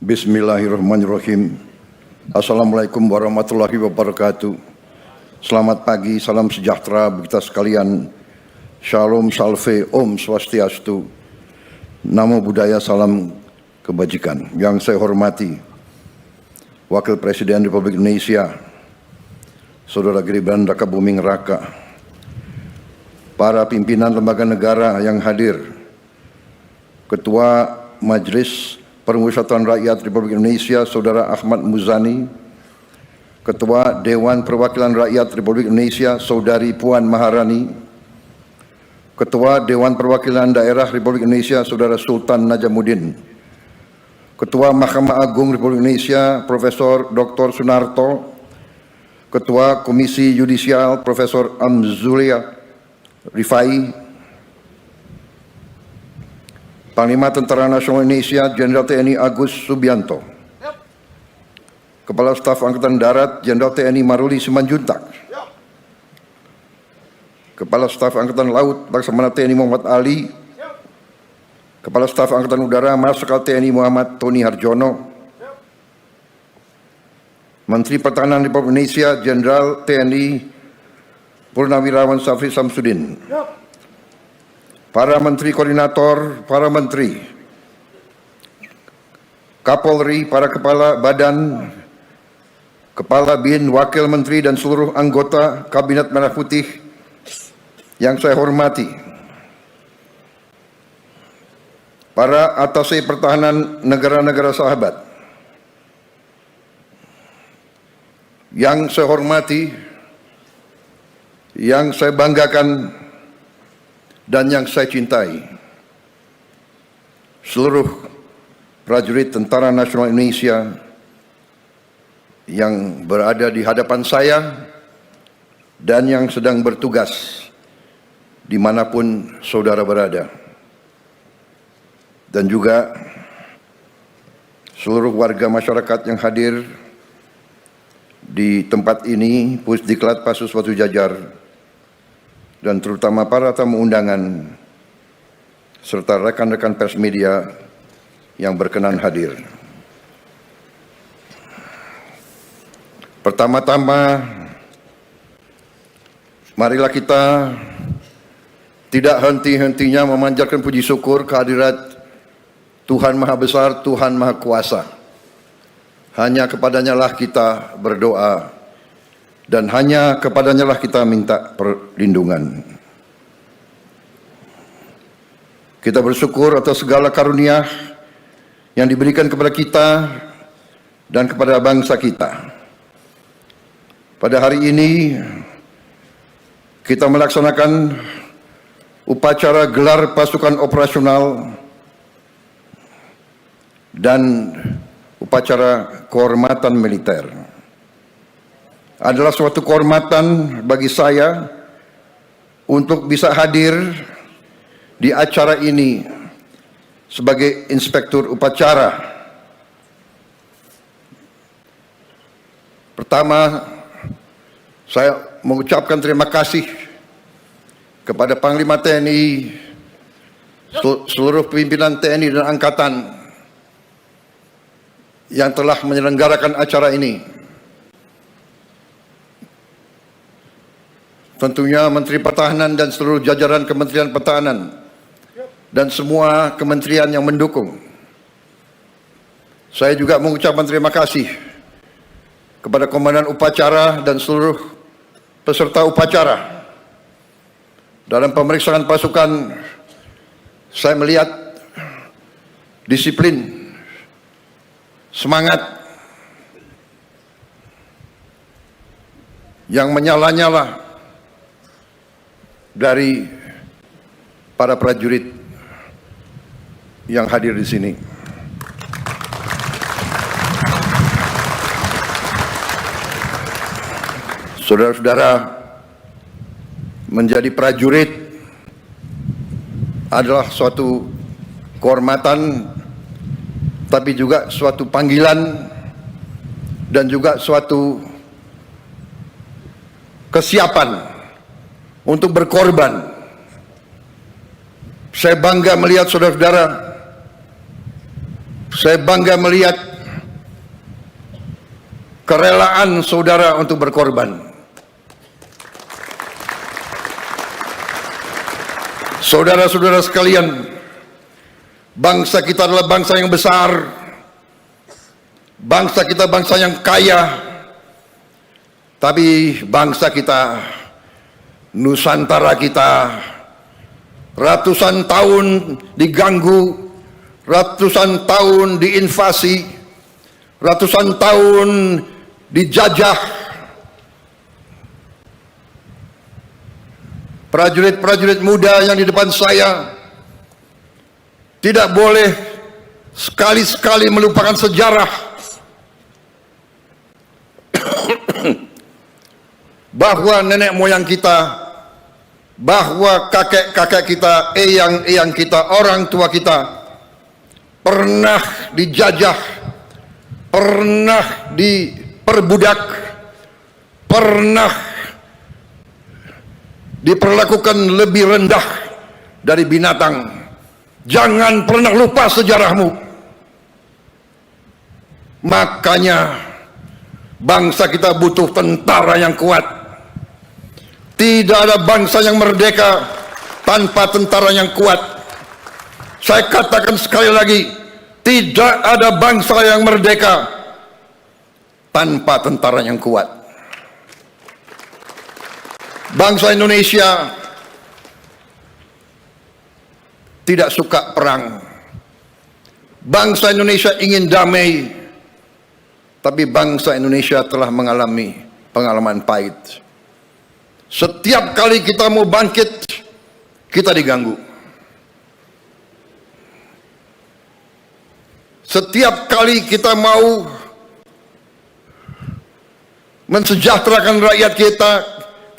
Bismillahirrahmanirrahim. Assalamualaikum warahmatullahi wabarakatuh. Selamat pagi, salam sejahtera bagi kita sekalian. Shalom, salve, Om Swastiastu. Namo Buddhaya, salam kebajikan. Yang saya hormati Wakil Presiden Republik Indonesia, Saudara Gibran Raka Buming Raka, para pimpinan lembaga negara yang hadir, Ketua Majelis Permusyawaratan Rakyat Republik Indonesia Saudara Ahmad Muzani, Ketua Dewan Perwakilan Rakyat Republik Indonesia Saudari Puan Maharani, Ketua Dewan Perwakilan Daerah Republik Indonesia Saudara Sultan Najamuddin, Ketua Mahkamah Agung Republik Indonesia Profesor Dr. Sunarto, Ketua Komisi Yudisial Profesor Amzulia Rifai, Panglima Tentara Nasional Indonesia Jenderal TNI Agus Subianto, Kepala Staf Angkatan Darat Jenderal TNI Maruli Simanjuntak, Kepala Staf Angkatan Laut Laksamana TNI Muhammad Ali, Kepala Staf Angkatan Udara Marsikal TNI Muhammad Tony Harjono, Menteri Pertahanan Republik Indonesia Jenderal TNI Purnawirawan Syafri Samsudin, para Menteri Koordinator, para Menteri, Kapolri, para Kepala Badan, Kepala BIN, Wakil Menteri dan seluruh anggota Kabinet Merah Putih yang saya hormati, para atase pertahanan negara-negara sahabat yang saya hormati, yang saya banggakan, dan yang saya cintai, seluruh prajurit Tentara Nasional Indonesia yang berada di hadapan saya dan yang sedang bertugas dimanapun saudara berada, dan juga seluruh warga masyarakat yang hadir di tempat ini, Pusdiklat Pasus Batu Jajar, dan terutama para tamu undangan serta rekan-rekan pers media yang berkenan hadir. Pertama-tama, marilah kita tidak henti-hentinya memanjatkan puji syukur kehadirat Tuhan Maha Besar, Tuhan Maha Kuasa. Hanya kepadanya lah kita berdoa, dan hanya kepadanya lah kita minta perlindungan. Kita bersyukur atas segala karunia yang diberikan kepada kita dan kepada bangsa kita. Pada hari ini kita melaksanakan upacara gelar pasukan operasional dan upacara kehormatan militer. Adalah suatu kehormatan bagi saya untuk bisa hadir di acara ini sebagai inspektur upacara. Pertama, saya mengucapkan terima kasih kepada Panglima TNI, seluruh pimpinan TNI dan Angkatan yang telah menyelenggarakan acara ini. Tentunya Menteri Pertahanan dan seluruh jajaran Kementerian Pertahanan dan semua kementerian yang mendukung. Saya juga mengucapkan terima kasih kepada Komandan Upacara dan seluruh peserta upacara. Dalam pemeriksaan pasukan, saya melihat disiplin, semangat yang menyala-nyala dari para prajurit yang hadir di sini. Saudara-saudara, menjadi prajurit adalah suatu kehormatan, tapi juga suatu panggilan dan juga suatu kesiapan untuk berkorban. Saya bangga melihat saudara-saudara, saya bangga melihat kerelaan saudara untuk berkorban. Saudara-saudara sekalian, bangsa kita adalah bangsa yang besar, bangsa kita bangsa yang kaya, tapi bangsa kita, Nusantara kita, ratusan tahun diganggu, ratusan tahun diinvasi, ratusan tahun dijajah. Prajurit-prajurit muda yang di depan saya tidak boleh sekali-sekali melupakan sejarah bahwa nenek moyang kita, bahwa kakek-kakek kita, eyang-eyang kita, orang tua kita pernah dijajah, pernah diperbudak, pernah diperlakukan lebih rendah dari binatang. Jangan pernah lupa sejarahmu. Makanya bangsa kita butuh tentara yang kuat. Tidak ada bangsa yang merdeka tanpa tentara yang kuat. Saya katakan sekali lagi, tidak ada bangsa yang merdeka tanpa tentara yang kuat. Bangsa Indonesia tidak suka perang. Bangsa Indonesia ingin damai, tapi bangsa Indonesia telah mengalami pengalaman pahit. Setiap kali kita mau bangkit, kita diganggu. Setiap kali kita mau mensejahterakan rakyat kita,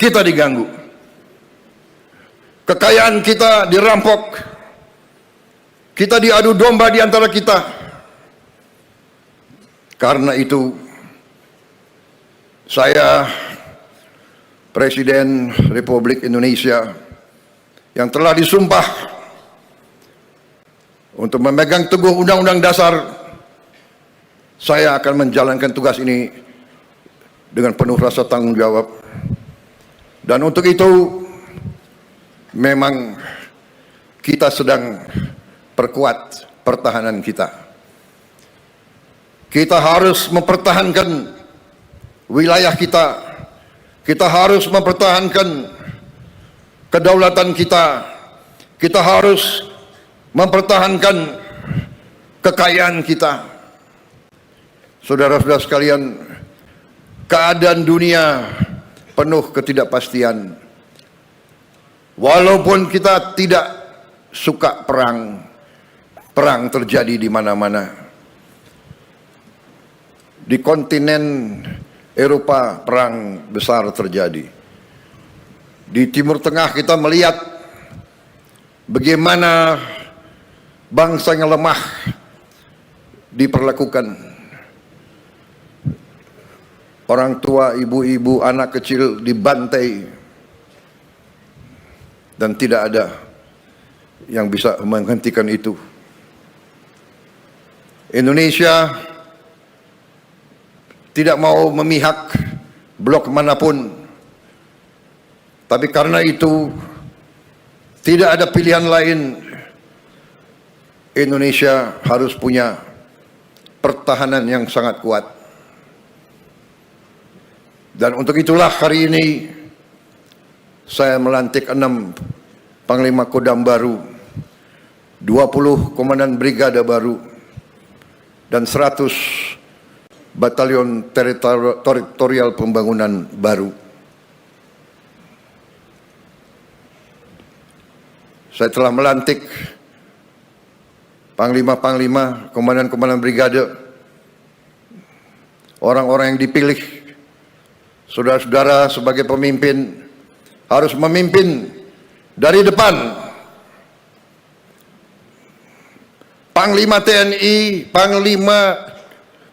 kita diganggu. Kekayaan kita dirampok. Kita diadu domba di antara kita. Karena itu, saya, Presiden Republik Indonesia, yang telah disumpah untuk memegang teguh Undang-Undang Dasar, saya akan menjalankan tugas ini dengan penuh rasa tanggung jawab. Dan untuk itu, memang kita sedang perkuat pertahanan kita. Kita harus mempertahankan wilayah kita. Kita harus mempertahankan kedaulatan kita. Kita harus mempertahankan kekayaan kita. Saudara-saudara sekalian, keadaan dunia penuh ketidakpastian. Walaupun kita tidak suka perang, perang terjadi di mana-mana. Di kontinen Eropa perang besar terjadi. Di Timur Tengah kita melihat bagaimana bangsa yang lemah diperlakukan. Orang tua, ibu-ibu, anak kecil dibantai. Dan tidak ada yang bisa menghentikan itu. Indonesia tidak mau memihak blok manapun. Tapi karena itu, tidak ada pilihan lain. Indonesia harus punya pertahanan yang sangat kuat. Dan untuk itulah hari ini saya melantik 6 Panglima Kodam baru, 20 Komandan Brigade baru, dan 100 Batalion Teritorial Pembangunan baru. Saya telah melantik Panglima-Panglima, Komandan-Komandan Brigade, orang-orang yang dipilih. Saudara-saudara sebagai pemimpin harus memimpin dari depan. Panglima TNI, Panglima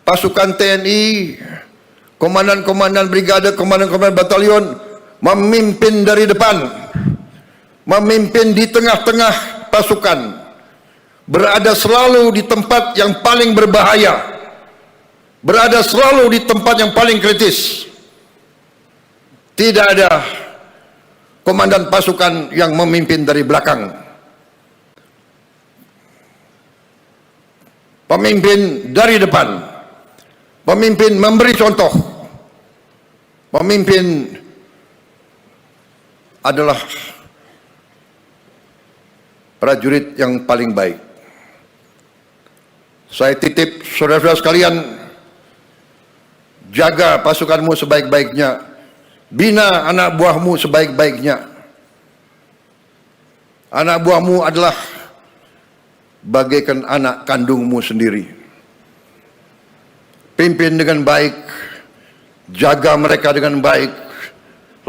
Pasukan TNI, Komandan-Komandan Brigade, Komandan-Komandan Batalion memimpin dari depan, memimpin di tengah-tengah pasukan, berada selalu di tempat yang paling berbahaya. berada selalu di tempat yang paling kritis. Tidak ada komandan pasukan yang memimpin dari belakang. Pemimpin dari depan. Pemimpin memberi contoh. Pemimpin adalah prajurit yang paling baik. Saya titip saudara-saudara sekalian, jaga pasukanmu sebaik-baiknya, bina anak buahmu sebaik-baiknya. Anak buahmu adalah bagaikan anak kandungmu sendiri. Pimpin dengan baik, jaga mereka dengan baik,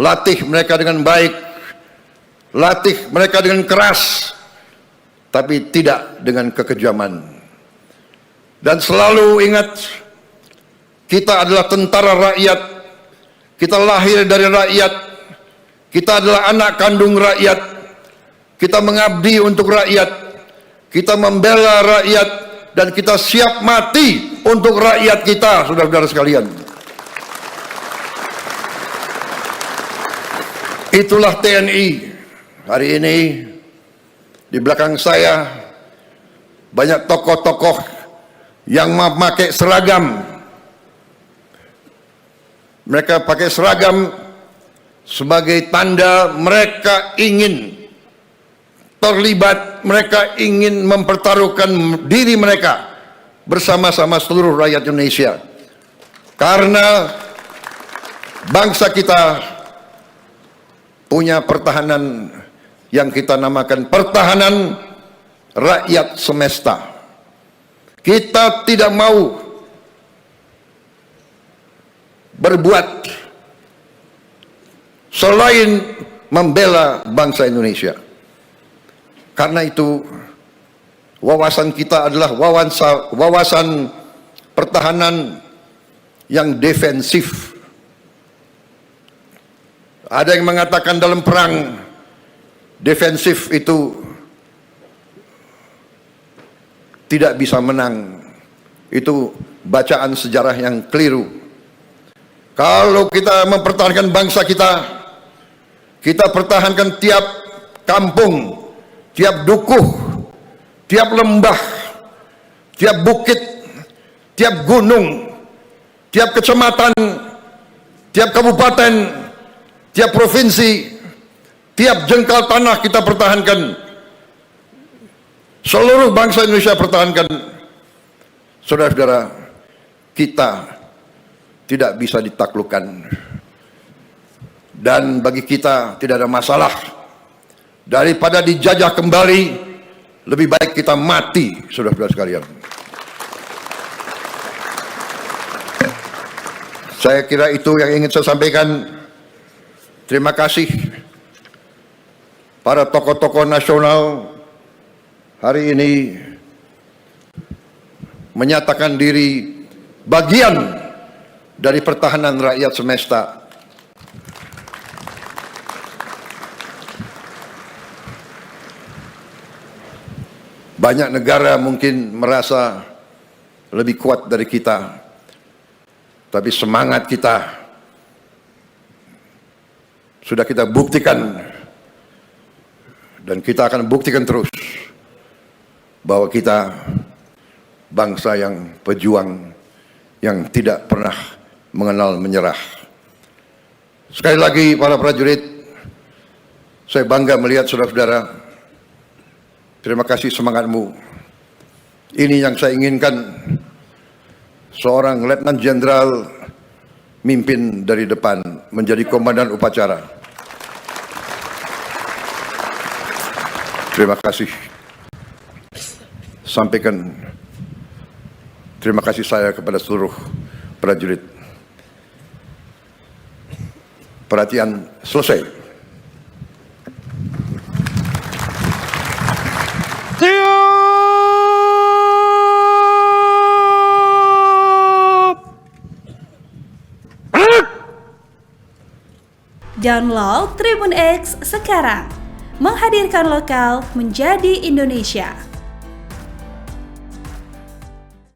latih mereka dengan baik, latih mereka dengan keras, tapi tidak dengan kekejaman. Dan selalu ingat, kita adalah tentara rakyat, kita lahir dari rakyat, kita adalah anak kandung rakyat, kita mengabdi untuk rakyat, kita membela rakyat, dan kita siap mati untuk rakyat kita, saudara-saudara sekalian. Itulah TNI. Hari ini di belakang saya banyak tokoh-tokoh yang memakai seragam. Mereka pakai seragam sebagai tanda mereka ingin terlibat, mereka ingin mempertaruhkan diri mereka bersama-sama seluruh rakyat Indonesia. Karena bangsa kita punya pertahanan yang kita namakan pertahanan rakyat semesta. Kita tidak mau berbuat selain membela bangsa Indonesia. Karena itu wawasan kita adalah wawasan pertahanan yang defensif. Ada yang mengatakan dalam perang defensif itu tidak bisa menang. Itu bacaan sejarah yang keliru. Kalau kita mempertahankan bangsa kita, kita pertahankan tiap kampung, tiap dukuh, tiap lembah, tiap bukit, tiap gunung, tiap kecamatan, tiap kabupaten, tiap provinsi, tiap jengkal tanah kita pertahankan. Seluruh bangsa Indonesia pertahankan. Saudara-saudara, kita tidak bisa ditaklukkan. Dan bagi kita tidak ada masalah. Daripada dijajah kembali, lebih baik kita mati, saudara-saudara sekalian. Saya kira itu yang ingin saya sampaikan. Terima kasih para tokoh-tokoh nasional hari ini menyatakan diri bagian dari pertahanan rakyat semesta. Banyak negara mungkin merasa lebih kuat dari kita, tapi semangat kita sudah kita buktikan, dan kita akan buktikan terus bahwa kita bangsa yang pejuang, yang tidak pernah mengenal menyerah. Sekali lagi para prajurit, saya bangga melihat saudara-saudara. Terima kasih semangatmu. Ini yang saya inginkan, seorang Letnan Jenderal mimpin dari depan, menjadi komandan upacara. Terima kasih. Sampaikan terima kasih saya kepada seluruh prajurit. Perhatian selesai. Download Tribun X sekarang, menghadirkan lokal menjadi Indonesia.